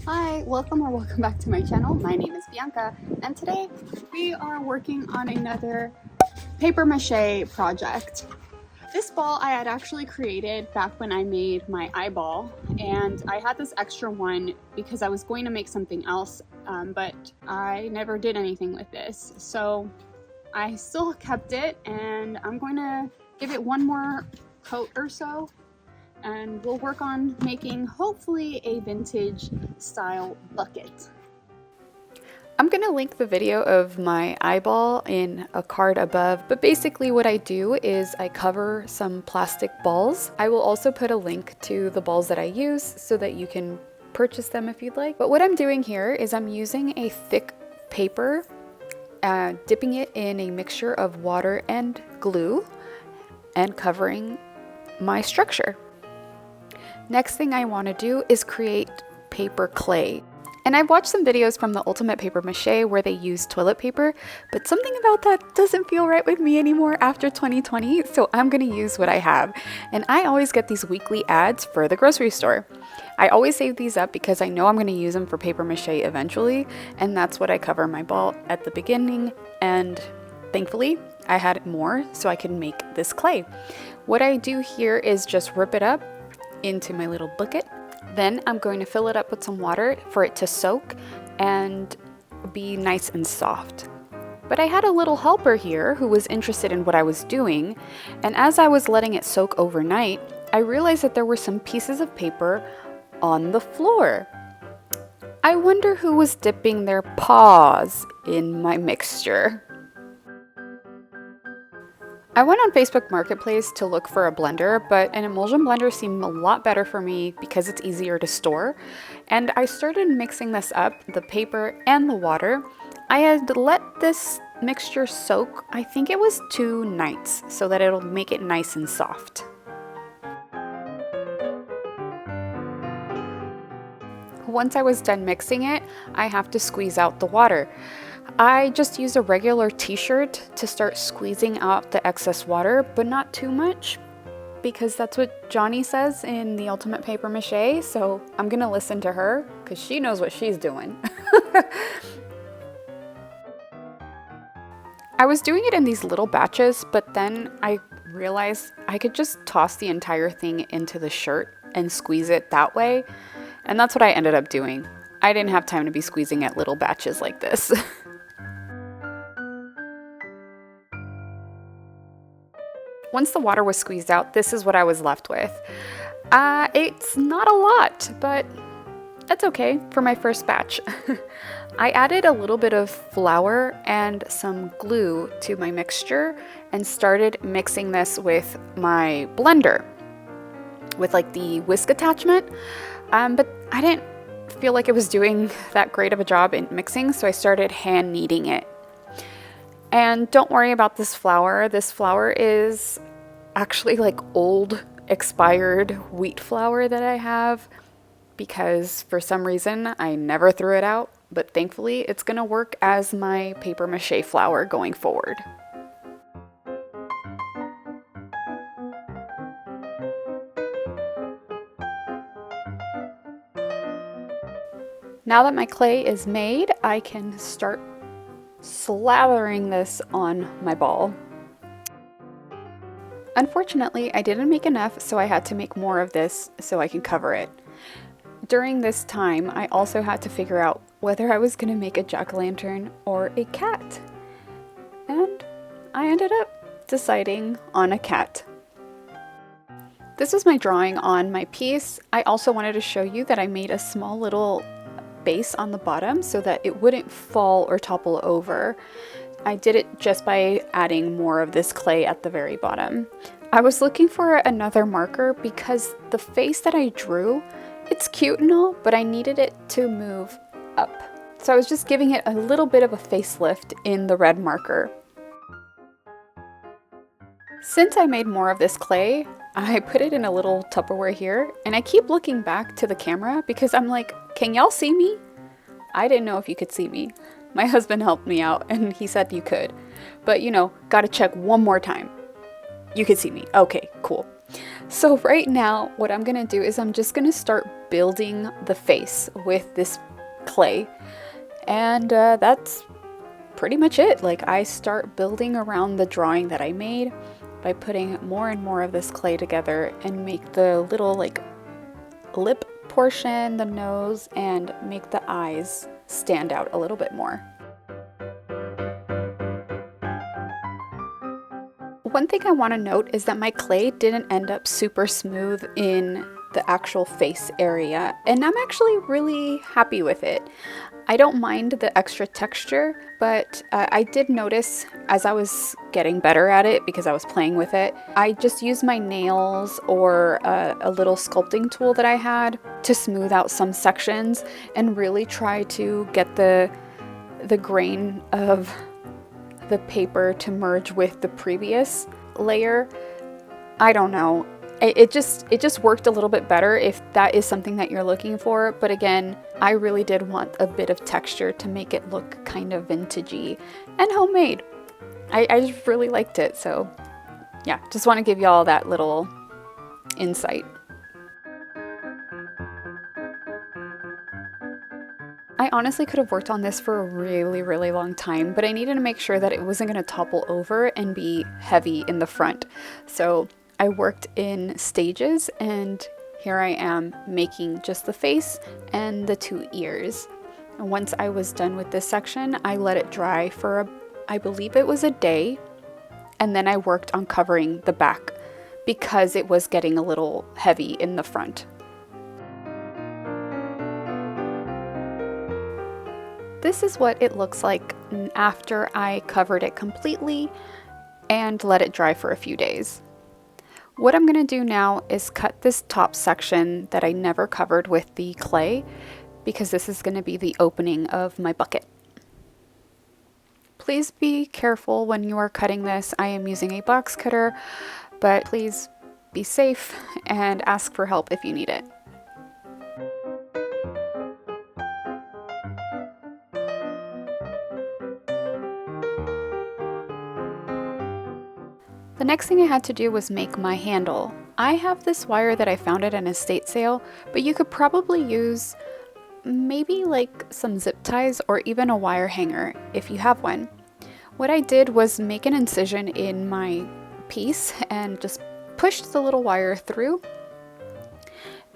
Hi, welcome or welcome back to my channel. My name is Bianca, and today we are working on another paper mache project. This ball I had actually created back when I made my eyeball, and I had this extra one because I was going to make something else, but I never did anything with this. So I still kept it, and I'm going to give it one more coat or so, and we'll work on making hopefully a vintage style bucket. I'm going to link the video of my eyeball in a card above, but basically what I do is I cover some plastic balls. I will also put a link to the balls that I use so that you can purchase them if you'd like. But what I'm doing here is I'm using a thick paper, dipping it in a mixture of water and glue, and covering my structure. Next thing I want to do is create paper clay. And I've watched some videos from the Ultimate Paper Mache where they use toilet paper, but something about that doesn't feel right with me anymore after 2020, so I'm gonna use what I have. And I always get these weekly ads for the grocery store. I always save these up because I know I'm gonna use them for paper mache eventually, and that's what I cover my ball at the beginning, and thankfully I had more so I can make this clay. What I do here is just rip it up into my little bucket. Then I'm going to fill it up with some water for it to soak and be nice and soft. But I had a little helper here who was interested in what I was doing, and as I was letting it soak overnight, I realized that there were some pieces of paper on the floor. I wonder who was dipping their paws in my mixture. I went on Facebook Marketplace to look for a blender, but an emulsion blender seemed a lot better for me because it's easier to store. And I started mixing this up, the paper and the water. I had let this mixture soak, I think it was 2 nights, so that it'll make it nice and soft. Once I was done mixing it, I have to squeeze out the water. I just use a regular t-shirt to start squeezing out the excess water, but not too much, because that's what Johnny says in the Ultimate Paper Mache, so I'm gonna listen to her, because she knows what she's doing. I was doing it in these little batches, but then I realized I could just toss the entire thing into the shirt and squeeze it that way, and that's what I ended up doing. I didn't have time to be squeezing at little batches like this. Once the water was squeezed out, this is what I was left with. It's not a lot, but that's okay for my first batch. I added a little bit of flour and some glue to my mixture and started mixing this with my blender with like the whisk attachment, but I didn't feel like it was doing that great of a job in mixing, so I started hand kneading it. And don't worry about this flour. This flour is actually like old expired wheat flour that I have because for some reason I never threw it out, but thankfully it's gonna work as my paper mache flour going forward. Now that my clay is made, I can start slathering this on my ball. Unfortunately, I didn't make enough, so I had to make more of this so I can cover it. During this time, I also had to figure out whether I was going to make a jack-o'-lantern or a cat. And I ended up deciding on a cat. This was my drawing on my piece. I also wanted to show you that I made a small little base on the bottom so that it wouldn't fall or topple over. I did it just by adding more of this clay at the very bottom. I was looking for another marker because the face that I drew, it's cute and all, but I needed it to move up. So I was just giving it a little bit of a facelift in the red marker. Since I made more of this clay, I put it in a little Tupperware here, and I keep looking back to the camera because I'm like, can y'all see me? I didn't know if you could see me. My husband helped me out and he said you could. But you know, gotta check one more time. You could see me. Okay, cool. So right now, what I'm gonna do is I'm just gonna start building the face with this clay. And that's pretty much it. Like, I start building around the drawing that I made by putting more and more of this clay together and make the little like lip portion, the nose, and make the eyes stand out a little bit more. One thing I want to note is that my clay didn't end up super smooth in the actual face area, and I'm actually really happy with it. I don't mind the extra texture, but I did notice as I was getting better at it, because I was playing with it, I just used my nails or a little sculpting tool that I had to smooth out some sections and really try to get the grain of the paper to merge with the previous layer. I don't know. It just worked a little bit better if that is something that you're looking for. But again, I really did want a bit of texture to make it look kind of vintagey and homemade. I just really liked it. So yeah, just want to give you all that little insight. I honestly could have worked on this for a really long time, but I needed to make sure that it wasn't going to topple over and be heavy in the front. So I worked in stages, and here I am making just the face and the 2 ears. And once I was done with this section, I let it dry for I believe it was a day, and then I worked on covering the back because it was getting a little heavy in the front. This is what it looks like after I covered it completely and let it dry for a few days. What I'm going to do now is cut this top section that I never covered with the clay, because this is going to be the opening of my bucket. Please be careful when you are cutting this. I am using a box cutter, but please be safe and ask for help if you need it. The next thing I had to do was make my handle. I have this wire that I found at an estate sale, but you could probably use maybe like some zip ties or even a wire hanger if you have one. What I did was make an incision in my piece and just pushed the little wire through,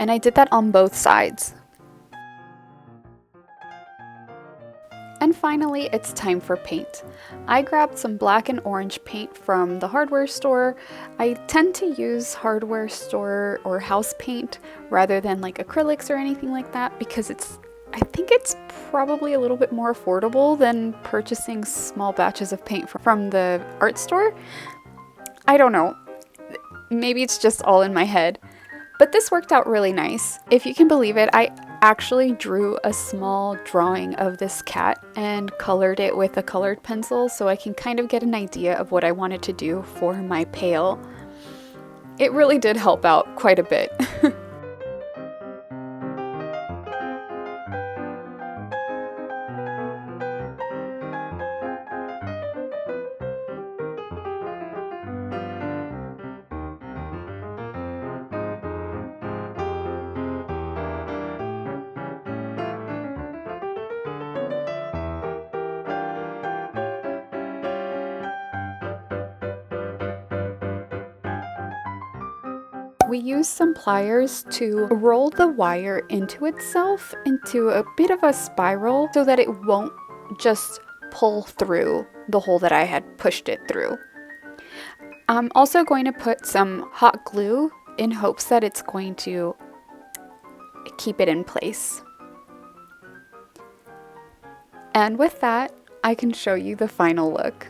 and I did that on both sides. And finally, it's time for paint. I grabbed some black and orange paint from the hardware store. I tend to use hardware store or house paint rather than like acrylics or anything like that, because I think it's probably a little bit more affordable than purchasing small batches of paint from the art store. I don't know. Maybe it's just all in my head. But this worked out really nice. If you can believe it, I actually drew a small drawing of this cat and colored it with a colored pencil so I can kind of get an idea of what I wanted to do for my pail. It really did help out quite a bit. We used some pliers to roll the wire into itself into a bit of a spiral so that it won't just pull through the hole that I had pushed it through. I'm also going to put some hot glue in hopes that it's going to keep it in place. And with that, I can show you the final look.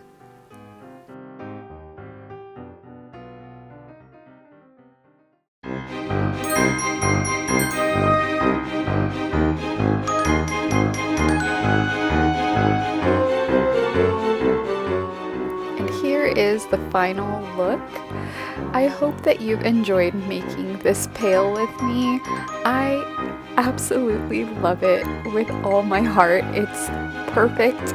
Is the final look. I hope that you've enjoyed making this pail with me. I absolutely love it with all my heart. It's perfect.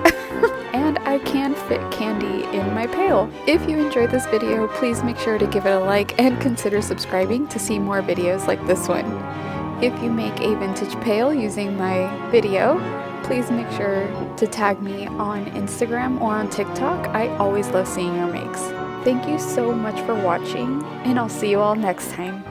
And and I can fit candy in my pail. If you enjoyed this video, please make sure to give it a like and consider subscribing to see more videos like this one. If you make a vintage pail using my video, please make sure to tag me on Instagram or on TikTok. I always love seeing your makes. Thank you so much for watching, and I'll see you all next time.